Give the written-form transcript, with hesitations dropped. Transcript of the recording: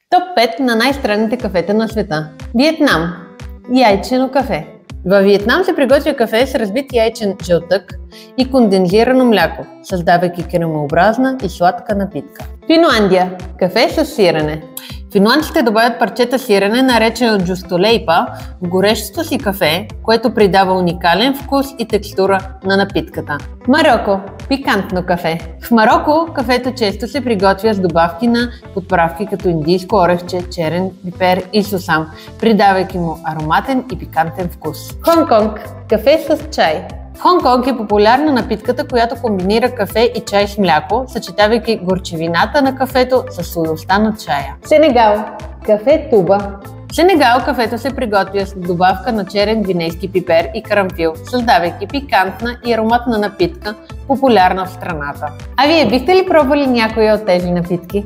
Топ 5 на най-странните кафета на света. Виетнам. Яйчено кафе. Във Виетнам се приготвя кафе с разбит яйчен жълтък и кондензирано мляко, създавайки кремообразна и сладка напитка. Финландия. Кафе с сирене. Финландците добавят парчета сирене, наречено джустолейпа, в горещото си кафе, което придава уникален вкус и текстура на напитката. Мароко. Пикантно кафе. В Мароко кафето често се приготвя с добавки на подправки като индийско орехче, черен пипер и сусам, придавайки му ароматен и пикантен вкус. Хонг-Конг. Кафе с чай. В Хонг-Конг е популярна напитката, която комбинира кафе и чай с мляко, съчетавайки горчевината на кафето с сладостта на чая. Сенегал. Кафе туба. В Сенегал кафето се приготвя с добавка на черен гвинейски пипер и карамфил, създавайки пикантна и ароматна напитка, популярна в страната. А вие бихте ли пробвали някоя от тези напитки?